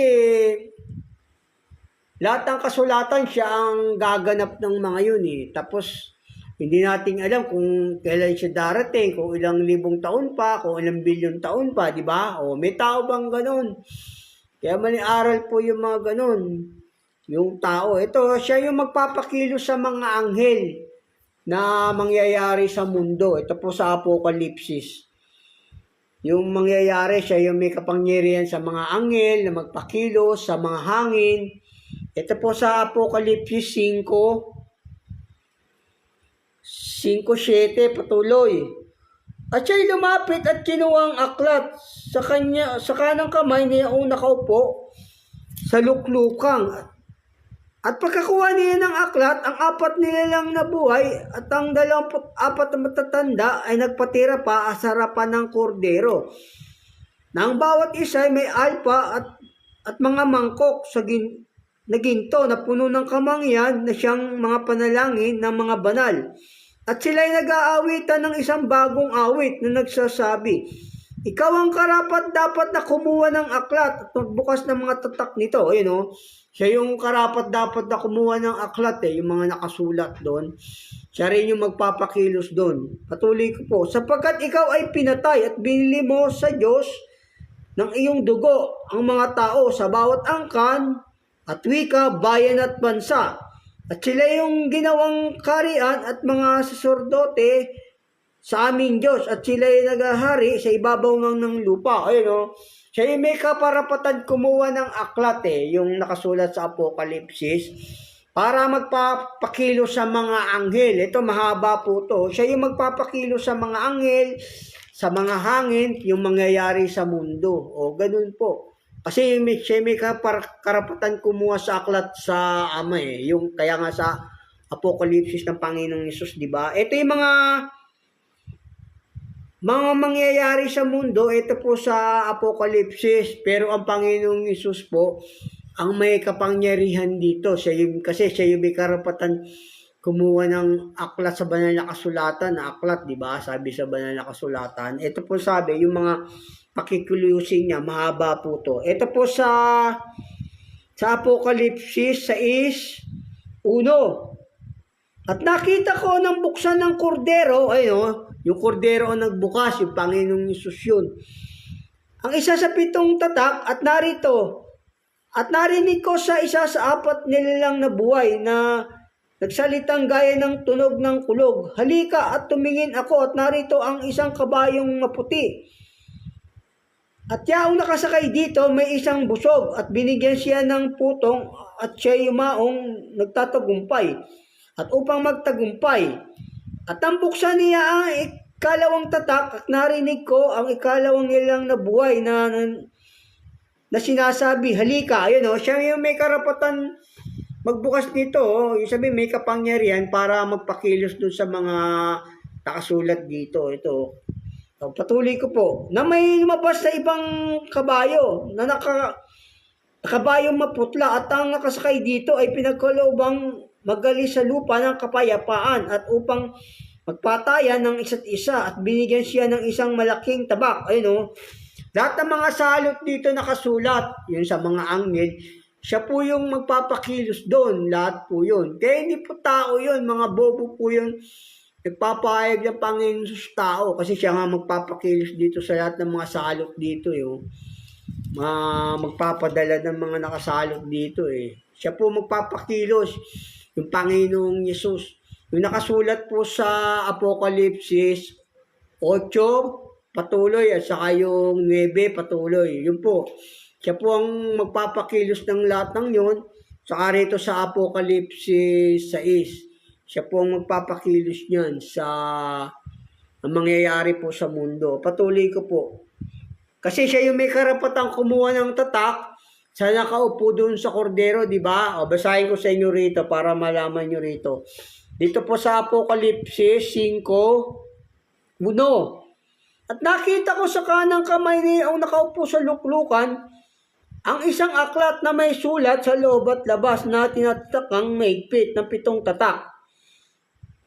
[SPEAKER 1] lahat ng kasulatan siya ang gaganap ng mga yun eh. Tapos hindi natin alam kung kailan siya darating, kung ilang libong taon pa, kung ilang bilyon taon pa, di ba? May tao bang ganun? Kaya mali-aral po yung mga ganun. Yung tao, ito, siya yung magpapakilos sa mga anghel na mangyayari sa mundo. Ito po sa Apokalipsis. Yung mangyayari, siya yung may kapangyarihan sa mga anghel na magpakilos sa mga hangin. Ito po sa Apokalipsis 5:7 patuloy. At siya'y lumapit at kinuha ang aklat sa kanang kamay niya nakaupo sa luklukang. At pagkakuha niya ng aklat, ang 4 nilalang na buhay at ang 24 na matatanda ay nagpatira pa sa harapan ng kordero. Nang bawat isa ay may alpa at mga mangkok na ginto na puno ng kamangyan na siyang mga panalangin ng mga banal. At sila ay nag-aawitan ng isang bagong awit na nagsasabi, ikaw ang karapat dapat na kumuha ng aklat at magbukas ng mga tatak nito. Ayun o. Siya yung karapat dapat na kumuha ng aklat yung mga nakasulat doon. Siya rin yung magpapakilos doon. Patuloy ko po, sapagkat ikaw ay pinatay at binili mo sa Diyos ng iyong dugo ang mga tao sa bawat angkan at wika, bayan at bansa. At sila yung ginawang karian at mga saserdote sa aming Diyos at sila ay naghahari sa ibabaw ng lupa. Ayun o. Siya yung may kaparapatan kumuha ng aklat yung nakasulat sa Apokalipsis para magpapakilo sa mga anghel. Ito mahaba po to. Siya yung magpapakilo sa mga anghel, sa mga hangin, yung mangyayari sa mundo. Ganun po. Kasi siya may karapatan kumuha sa aklat sa Ama yung kaya nga sa Apokalipsis ng Panginoong Hesus, di ba? Ito yung mga mangyayari sa mundo, ito po sa Apokalipsis, pero ang Panginoong Hesus po, ang may kapangyarihan dito. Kasi siya yung may karapatan kumuha ng aklat sa banal na kasulatan, na aklat, di ba? Sabi sa banal na kasulatan. Ito po sabi, yung mga pakikulusin niya, mahaba po to. Ito po sa Apokalipsis 6:1. At nakita ko nang buksan ng kordero, yung kordero ang nagbukas, yung Panginoong Hesus yun. Ang isa sa 7 tatak at narinig ko sa isa sa 4 nilalang na buhay na nagsalitang gaya ng tunog ng kulog. Halika at tumingin ako at narito ang isang kabayong maputi. At yaong nakasakay dito may isang busog at binigyan siya ng putong at siya yumaong nagtatagumpay. At upang magtagumpay, at ang buksan niya ay ikalawang tatak at narinig ko ang ikalawang nilang nabuhay na sinasabi, halika. Ayun o, siya yung may karapatan magbukas nito. Yung sabi may kapangyarihan para magpakilos dun sa mga nakasulat dito. Ito. So, patuloy ko po. Na may lumabas sa ibang kabayo na kabayong maputla at ang nakasakay dito ay pinagkaloobang magali sa lupa ng kapayapaan at upang magpatayan ng isa't isa at binigyan siya ng isang malaking tabak. Ayun o. Lahat ng mga salot dito nakasulat, yun sa mga anghel, siya po yung magpapakilos doon, lahat po yun. Kaya hindi po tao yun, mga bobo po yung nagpapahayag ng Panginoon sa tao kasi siya nga magpapakilos dito sa lahat ng mga salot dito. Yung magpapadala ng mga nakasalot dito eh. Siya po magpapakilos, yung Panginoong Yesus. Yung nakasulat po sa Apokalipsis 8, patuloy at saka yung 9 patuloy. Yun po. Siya po ang magpapakilos ng lahat ng yun. Saka rito sa Apokalipsis 6. Siya po ang magpapakilos niyan sa ang mangyayari po sa mundo. Patuloy ko po. Kasi siya yung may karapatang kumuha ng tatak sa nakaupo doon sa kordero, di ba? O basahin ko sa inyo rito para malaman nyo rito. Dito po sa Apokalipsis 5:1. At nakita ko sa kanang kamay niya ang nakaupo sa luklukan ang isang aklat na may sulat sa loob at labas na tinatakang maigpit ng 7 tatak.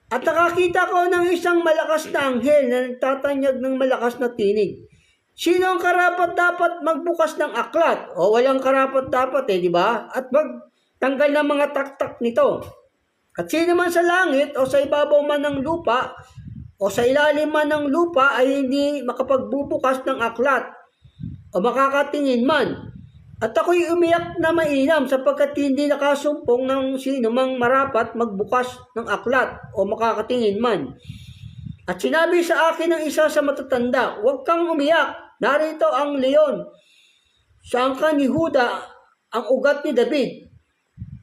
[SPEAKER 1] At nakakita ko ng isang malakas na anghel na nagtatanyag ng malakas na tinig. Sino ang karapat dapat magbukas ng aklat? O walang karapat dapat di ba? At magtanggal ng mga taktak nito. At sino man sa langit o sa ibabaw man ng lupa o sa ilalim man ng lupa ay hindi makapagbubukas ng aklat o makakatingin man. At ako'y umiyak na mainam sapagkat hindi nakasumpong ng sino mang marapat magbukas ng aklat o makakatingin man. At sinabi sa akin ng isa sa matatanda, huwag kang umiyak, narito ang leon. Sa angkan ni Huda, ang ugat ni David,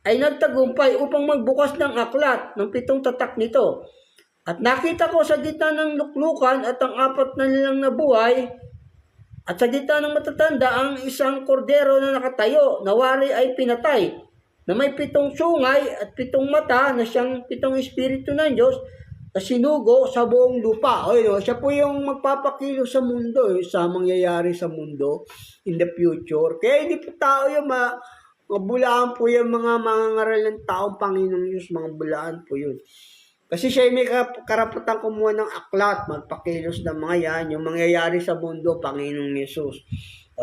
[SPEAKER 1] ay nagtagumpay upang magbukas ng aklat ng 7 tatak nito. At nakita ko sa gitna ng luklukan at ang 4 na nilang nabuhay, at sa gitna ng matatanda ang isang kordero na nakatayo, na wari ay pinatay, na may 7 sungay at 7 mata na siyang 7 espiritu ng Diyos na sinugo sa buong lupa. Siya po yung magpapakilo sa mundo, sa mangyayari sa mundo in the future. Kaya hindi po tao yung mabulaan po yung mga mangangaral ng taong Panginoong Diyos, mga bulaan po yun. Kasi siya may karapatan kumuha ng aklat, magpakilos ng mga yan, yung mangyayari sa mundo, Panginoong Yesus.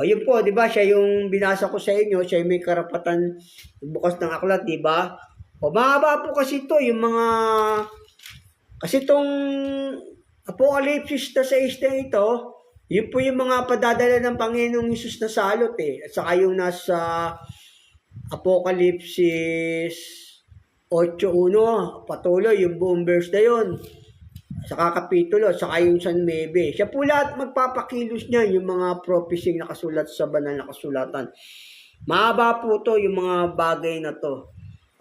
[SPEAKER 1] Yun po, di ba? Siya yung binasa ko sa inyo, siya may karapatan bukas ng aklat, di ba? Mahaba po kasi ito, yung mga... Kasi itong Apokalipsis na sa ito, yun po yung mga padadala ng Panginoong Yesus na salot At saka yung nasa Apokalipsis 8:1, patuloy yung buong verse na yun. Saka kapitulo, saka yung San 9. Siya po lahat magpapakilos niya yung mga prophecy nakasulat sa banal na kasulatan. Mahaba po to yung mga bagay na to.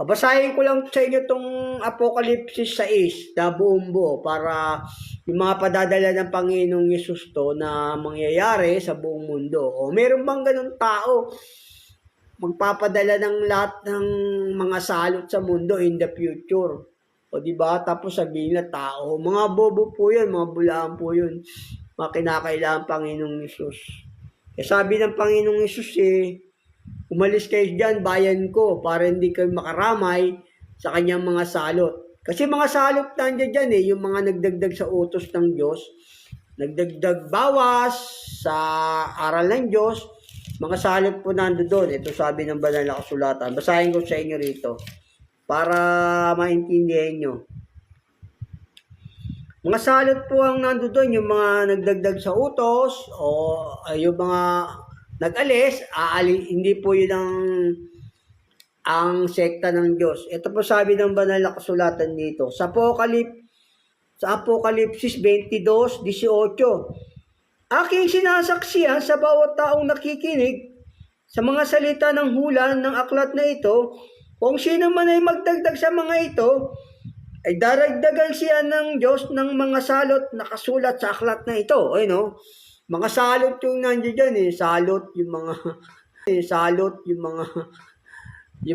[SPEAKER 1] Basahin ko lang sa inyo itong Apokalipsis 6 na buong buo para yung mga padadala ng Panginoong Yesus to na mangyayari sa buong mundo. Meron bang ganun tao magpapadala ng lahat ng mga salot sa mundo in the future? Di ba? Tapos sabihin na tao. Mga bobo po yun, mga bulaan po yun. Mga kinakailangan Panginoong Yesus. Sabi ng Panginoong Yesus umalis kayo dyan, bayan ko, para hindi kayo makaramay sa kanyang mga salot. Kasi mga salot nandiyan dyan yung mga nagdagdag sa utos ng Diyos, nagdagdag bawas sa aral ng Diyos, mga salot po nandoon. Ito sabi ng banal na kasulatan. Basahin ko sa inyo rito para maintindihan nyo. Mga salot po ang nandoon, yung mga nagdagdag sa utos o yung mga nag-alis, hindi po yun ang sekta ng Diyos. Ito po sabi ng banal na kasulatan dito. Sa Apokalipsis 22:18, aking sinasaksihan sa bawat taong nakikinig sa mga salita ng hula ng aklat na ito, kung sino man ay magdagdag sa mga ito, ay daragdagan siya ng Diyos ng mga salot na kasulat sa aklat na ito. Ay no, mga salot yung nandiyan dyan eh. Salot yung mga salot yung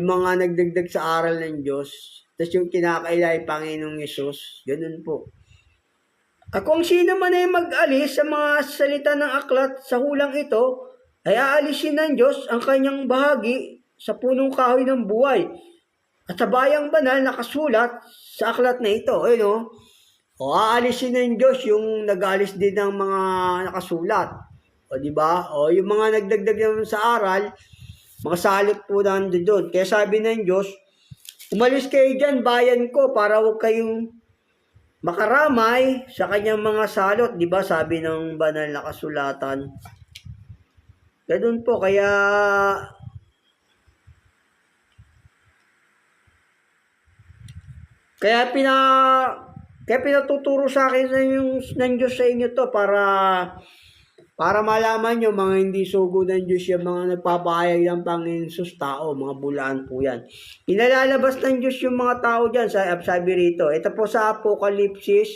[SPEAKER 1] mga nagdagdag sa aral ng Diyos. Tapos yung kinakaila ay Panginoong Yesus. Ganun po. At kung sino man ay mag-alis sa mga salita ng aklat sa hulang ito, ay aalisin ng Diyos ang kanyang bahagi sa punong kahoy ng buhay. At sa bayang banal nakasulat sa aklat na ito. Ayun, o aalisin ng Diyos yung nag-aalis din ng mga nakasulat. O di ba? O yung mga nagdagdag naman sa aral, mga salot po nandiyo doon. Kaya sabi ng Diyos, umalis kayo dyan, bayan ko, para huwag kayong makaramay sa kanyang mga salot. Di ba? Sabi ng banal na kasulatan. Ganun po, kaya pinatuturo sa akin ng Diyos sa inyo to para malaman nyo mga hindi sugo ng Diyos yung mga nagpapahayag ng Panginoon sus tao, mga bulaan po yan. Inalalabas ng Diyos yung mga tao dyan, sabi rito. Ito po sa Apokalipsis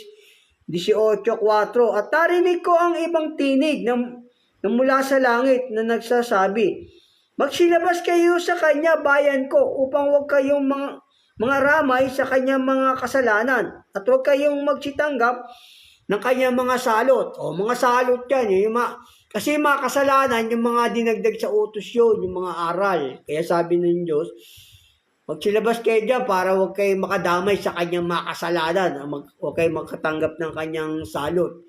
[SPEAKER 1] 18:4. At narinig ko ang ibang tinig na mula sa langit na nagsasabi, magsilabas kayo sa kanya, bayan ko, upang huwag kayong mga ramay sa kanyang mga kasalanan at huwag kayong magsitanggap ng kanyang mga salot. O mga salot yan. Kasi mga kasalanan, yung mga dinagdag sa utos yun, yung mga aral. Kaya sabi ng Diyos, magsilabas kayo dyan para huwag kayong makadamay sa kanyang mga kasalanan. Huwag kayong magkatanggap ng kanyang salot.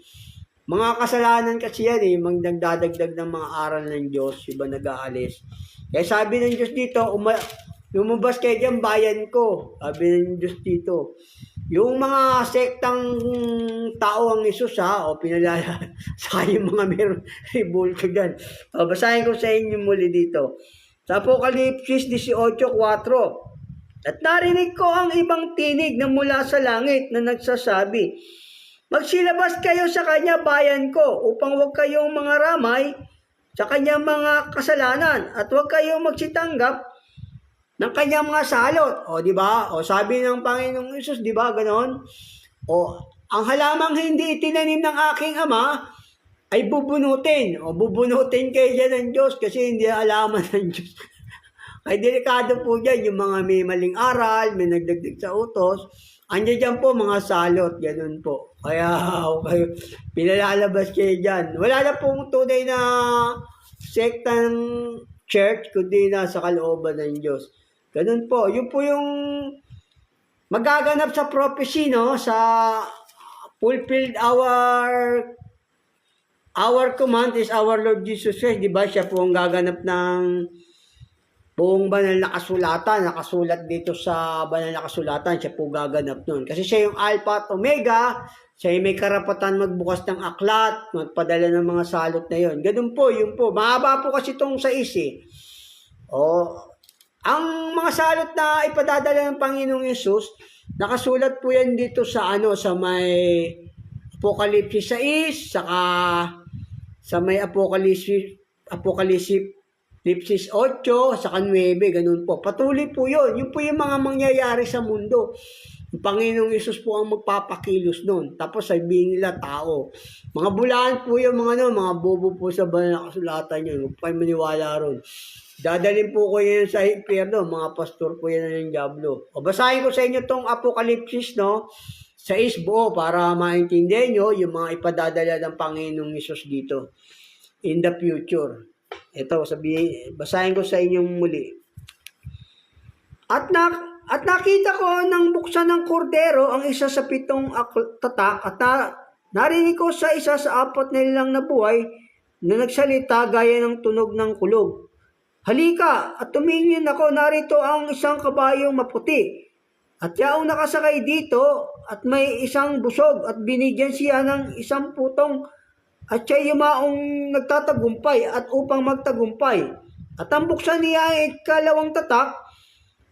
[SPEAKER 1] Mga kasalanan kasi yan nagdadagdag ng mga aral ng Diyos, iba nag-aalis. Kaya sabi ng Diyos dito, lumabas kayo dyan, bayan ko. Sabi ng Diyos dito. Yung mga sektang tao ang Isus o pinalala sa yung mga meron ribulto dyan. Basahin ko sa inyo muli dito. Sa Apokalipsis 18:4. At narinig ko ang ibang tinig na mula sa langit na nagsasabi, magsilabas kayo sa kanya, bayan ko, upang huwag kayong mga ramay sa kanyang mga kasalanan at huwag kayong magsitanggap ng kanyang mga salot. O, di ba? O, sabi ng Panginoong Hesus, di ba? Ganon. O, ang halamang hindi itinanim ng aking ama ay bubunutin. O, bubunutin kayo dyan ng Diyos kasi hindi halaman ng Diyos. Ay, delikado po dyan yung mga may maling aral, may nagdagdag sa utos. Andiyan dyan po mga salot, ganun po. Kaya, okay, pinalalabas kayo dyan. Wala na pong tunay na sektang church, kundi na sa kalooban ng Diyos. Ganun po. Yun po yung magaganap sa prophecy, no? Sa fulfilled our command is our Lord Jesus Christ. Di ba? Siya po ang gaganap ng buong banal na kasulatan, nakasulat dito sa banal na kasulatan, siya po gaganap nun. Kasi siya yung Alpha at Omega, siya yung may karapatan magbukas ng aklat, magpadala ng mga salot na yon. Ganun po, yun po. Mahaba po kasi itong sa ang mga salot na ipadadala ng Panginoong Yesus, nakasulat po yan dito sa sa may Apokalipsis 6, saka sa may Apokalipsis 8, saka 9, ganun po. Patuloy po yun. Yun po yung mga mangyayari sa mundo. Yung Panginoong Yesus po ang magpapakilos nun. Tapos sabihin nila tao. Mga bulaan po yung mga bobo po sa banal na kasulatan yun. Huwag kayo maniwala ron. Dadalhin po ko yun sa impyerno. Mga pastor po yan ng Diablo. O basahin ko sa inyo tong Apokalipsis, sa buo para maintindihan nyo yung mga ipadadala ng Panginoong Yesus dito in the future. Ito, basahin ko sa inyong muli. At nakita ko nang buksan ng kordero ang isa sa 7 tatak at narinig ko sa isa sa 4 na nilang na buhay na nagsalita gaya ng tunog ng kulog. Halika at tumingin ako, narito ang isang kabayong maputi. At yaong nakasakay dito at may isang busog at binigyan siya ng isang putong at siya yumaong nagtatagumpay at upang magtagumpay. At ang buksan niya ang 2 tatak,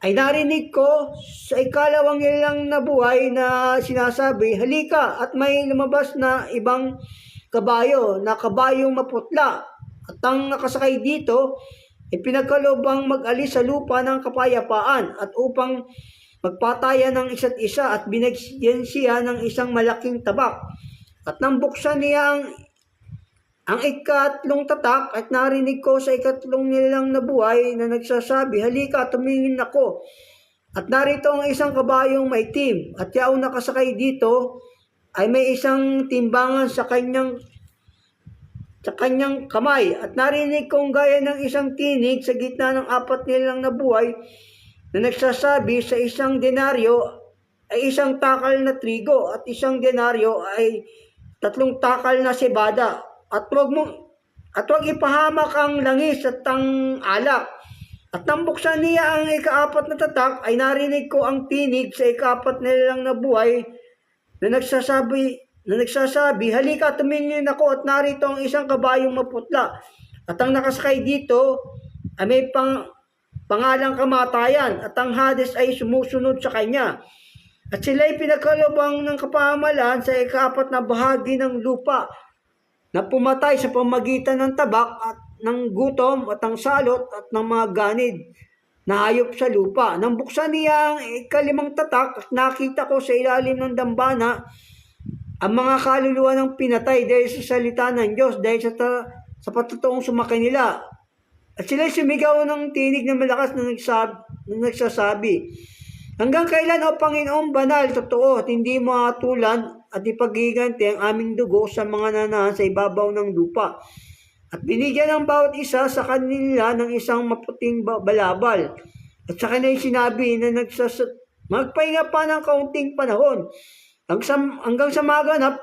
[SPEAKER 1] ay narinig ko sa 2 nilang nabuhay na sinasabi, halika at may lumabas na ibang kabayo na kabayong maputla. At ang nakasakay dito ay pinagkalobang mag-alis sa lupa ng kapayapaan at upang magpatayan ng isa't isa at binigyan siya ng isang malaking tabak. At nang buksan niya ang ikatlong tatak at narinig ko sa ikatlong nilalang na buhay na nagsasabi, halika, tumingin ako. At narito ang isang kabayong maitim at yaong nakasakay dito ay may isang timbangan sa kanyang kamay. At narinig kong gaya ng isang tinig sa gitna ng apat nilalang na buhay na nagsasabi, sa isang denaryo ay isang takal na trigo at isang denaryo ay 3 takal na sebada. At wag ipahamak ang langis at ang alak. At nang buksan niya ang ikaapat na tatak, ay narinig ko ang tinig sa ikaapat na nilalang na buhay na nagsasabi, halika, tumingin ako, at narito ang isang kabayong maputla. At ang nakasakay dito ay may pangalang kamatayan, at ang Hades ay sumusunod sa kanya. At sila'y pinagkalubang ng kapamahalaan sa ikaapat na bahagi ng lupa, na pumatay sa pamagitan ng tabak at ng gutom at ng salot at ng mga ganid na hayop sa lupa. Nang buksan niya ang ikalimang tatak, at nakita ko sa ilalim ng dambana ang mga kaluluwa ng pinatay dahil sa salita ng Diyos, dahil sa patutuong sumakay nila. At sila'y sumigaw ng tinig na malakas na nagsasabi, hanggang kailan, O Panginoong banal, totoo, at hindi mahatulan at ipaghiganti ang aming dugo sa mga nanahan sa ibabaw ng lupa. At binigyan ng bawat isa sa kanila ng isang maputing balabal. At sa kanya sinabi na magpahinga pa ng kaunting panahon hanggang sa maganap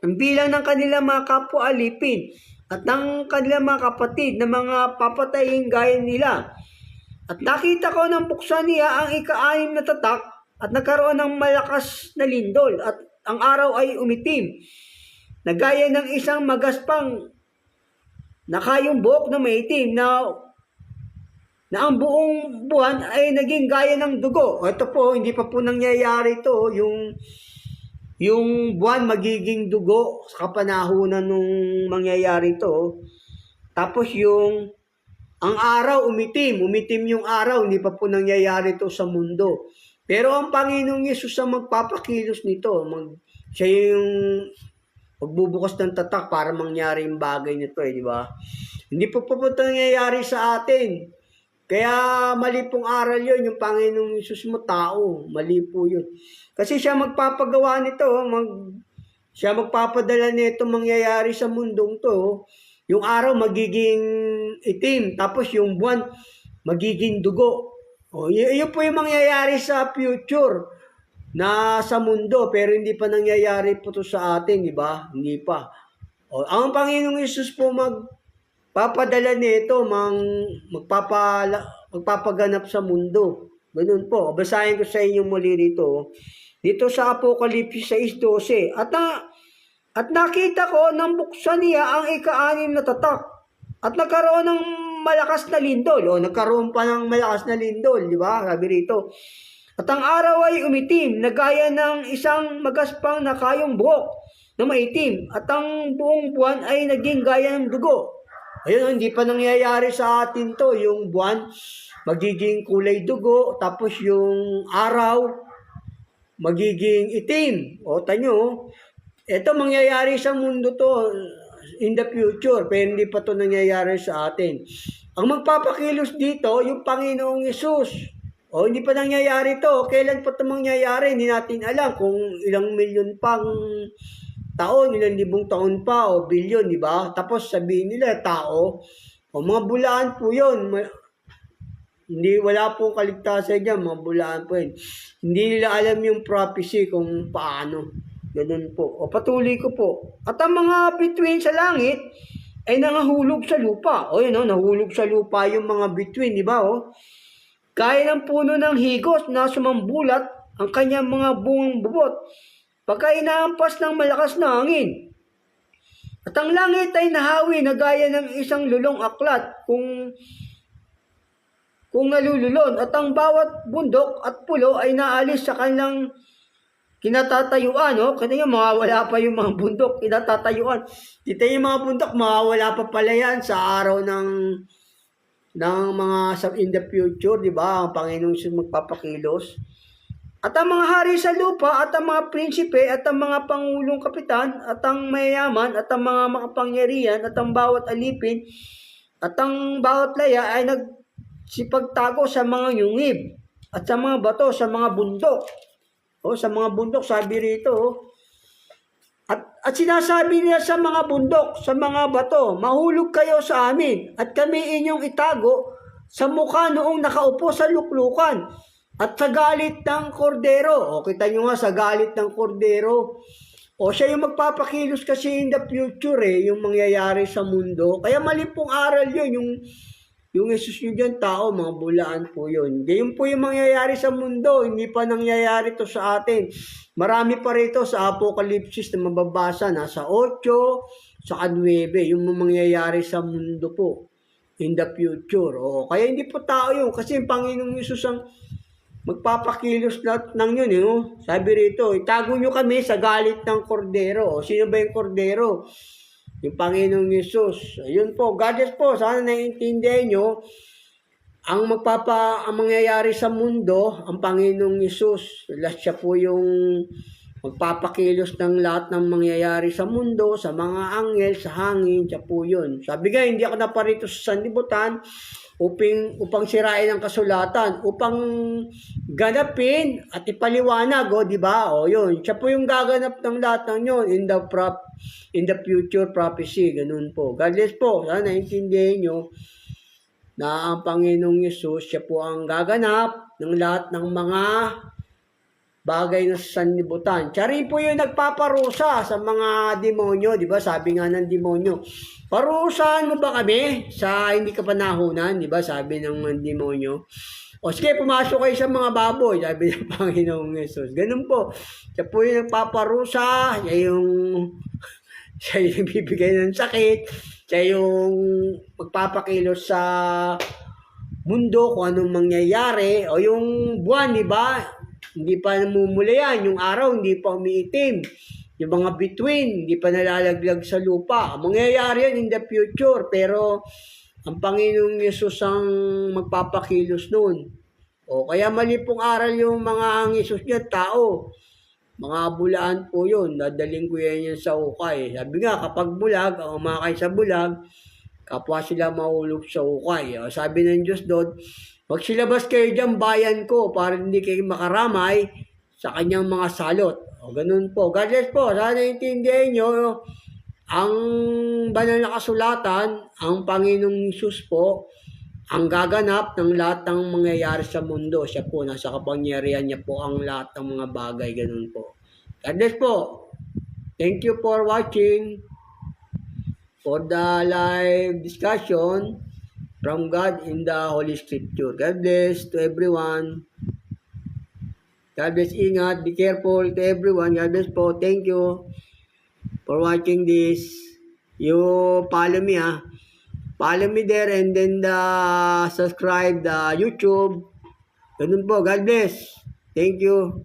[SPEAKER 1] ang bilang ng kanilang mga kapwa-alipin at ng kanilang mga kapatid na mga papatayin gaya nila. At nakita ko nang buksan niya ang ika-6 na tatak at nagkaroon ng malakas na lindol at ang araw ay umitim na gaya ng isang magaspang nakayong buhok na maitim na ang buong buwan ay naging gaya ng dugo. Ito po, hindi pa po nangyayari ito. Yung buwan magiging dugo sa kapanahunan nung mangyayari ito. Tapos ang araw umitim yung araw, hindi pa po nangyayari ito sa mundo. Pero ang Panginoong Yesus ang magpapakilos nito. Siya yung magbubukas ng tatak para mangyari yung bagay nito, di ba? Hindi po nangyayari sa atin. Kaya mali pong aral yun, yung Panginoong Yesus mo, tao. Mali po yun. Kasi siya magpapagawa nito, siya magpapadala nito mangyayari sa mundong to. Yung araw magiging itim, tapos yung buwan magiging dugo. Yun po yung mangyayari sa future na sa mundo, pero hindi pa nangyayari po to sa atin, di ba? Hindi pa. Ang Panginoong Yesus po magpapadala nito, magpapaganap sa mundo. Ganun po. Basahin ko sa inyo muli rito. Dito sa Apokalipsis 6:12. At nakita ko nang buksan niya ang ika-6 na tatak. At nagkaroon ng malakas na lindol. Nagkaroon pa ng malakas na lindol, di ba? Sabi rito. At ang araw ay umitim, na gaya ng isang magaspang na kayong buhok na maitim. At ang buong buwan ay naging gaya ng dugo. Ayun, hindi pa nangyayari sa atin to. Yung buwan magiging kulay dugo, tapos yung araw magiging itim. Tanyo, ito mangyayari sa mundo to in the future, pero hindi pa to nangyayari sa atin. Ang magpapakilos dito, yung Panginoong Yesus. Hindi pa nangyayari to. Kailan pa ito mangyayari? Hindi natin alam kung ilang milyon pang taon, ilang libong taon pa, o bilyon, di ba? Tapos sabihin nila, tao. Mga bulaan po yun. Hindi, wala pong kaligtasan dyan, mga bulaan po yun. Hindi nila alam yung prophecy kung paano. Ganun po. Patuloy ko po. At ang mga bituin sa langit ay nangahulog sa lupa. Nahulog sa lupa yung mga bituin, di ba? Gaya ng puno ng higos na sumambulat ang kanyang mga bungang bubot pagka inaampas ng malakas na hangin. At ang langit ay nahawi na gaya ng isang lulong aklat kung nalululon. At ang bawat bundok at pulo ay naalis sa kanilang kinatatayuan. Kasi mawawala pa yung mga bundok, kinatatayuan. Kita yung mga bundok, mawawala pa pala yan sa araw ng mga in the future, di ba? Ang Panginoong Yesus magpapakilos. At ang mga hari sa lupa, at ang mga prinsipe, at ang mga pangulong kapitan, at ang mayayaman, at ang mga makapangyarihan, at ang bawat alipin, at ang bawat laya ay nagsipagtago sa mga yungib, at sa mga bato, sa mga bundok. O, sa mga bundok, sabi rito, At sinasabi niya sa mga bundok, sa mga bato, mahulog kayo sa amin, at kami inyong itago sa mukha noong nakaupo sa luklukan, at sa galit ng kordero. O, kita nyo nga, sa galit ng kordero. O, siya yung magpapakilos kasi in the future, yung mangyayari sa mundo. Kaya mali pong aral yun, yung Jesus nyo dyan, tao, mga bulaan po yun. Ganyan po yung mangyayari sa mundo, hindi pa nangyayari to sa atin. Marami pa rito sa Apocalypse na mababasa, nasa 8, sa 9, yung mangyayari sa mundo po in the future. O, kaya hindi po tao yun, kasi yung Panginoong Jesus ang magpapakilos ng yun. Sabi rito, itago nyo kami sa galit ng kordero. O, sino ba yung kordero? Yung Panginoong Jesus. Ayun po, God bless po, sana naiintindihan nyo, ang mangyayari sa mundo, ang Panginoong Yesus. Siya po yung magpapakilos ng lahat ng mangyayari sa mundo, sa mga anghel, sa hangin, siya po yun. Sabi nga, hindi ako naparito sa sanlibutan upang sirain ang kasulatan, upang ganapin at ipaliwanag, di ba? O yun, siya po yung gaganap ng lahat ng yun in the future prophecy, ganun po. God bless po, sana naintindihan nyo na ang Panginoong Yesus, siya po ang gaganap ng lahat ng mga bagay na sa sanlibutan. Siya rin po yung nagpaparusa sa mga demonyo, di ba? Sabi nga ng demonyo, parusahan mo ba kami sa hindi ka panahunan, di ba? Sabi ng mga demonyo. O sige, pumasok kayo sa mga baboy, sabi ng Panginoong Yesus. Ganun po. Siya po yung nagpaparusa, siya yung bibigay ng sakit, siya yung magpapakilos sa mundo kung anong mangyayari. O yung buwan, di ba? Hindi pa namumula yan. Yung araw, hindi pa umiitim. Yung mga bituin, hindi pa nalalaglag sa lupa. Mangyayari yan in the future. Pero ang Panginoong Yesus ang magpapakilos noon. O kaya mali pong aral yung mga ang Yesus niya, tao. Mga bulaan po yun. Dadaling ko yan sa ukay. Sabi nga, kapag bulag, ang umakay sa bulag, kapwa sila mahulog sa ukay. O, sabi ng Diyos doon, magsilabas kayo dyan, bayan ko, para hindi kayo makaramay sa kanyang mga salot. O, ganun po. God bless po. Sana intindihan nyo, ang banal na kasulatan, ang Panginoong Jesus po, ang gaganap ng lahat ng mangyayari sa mundo. Siya po, nasa kapangyarihan niya po ang lahat ng mga bagay. Ganun po. God bless po. Thank you for watching for the live discussion from God in the Holy Scripture. God bless to everyone. God bless, ingat, be careful to everyone. God bless po. Thank you for watching this. You follow me, Follow me there and then subscribe the YouTube. Ganun po. God bless. Thank you.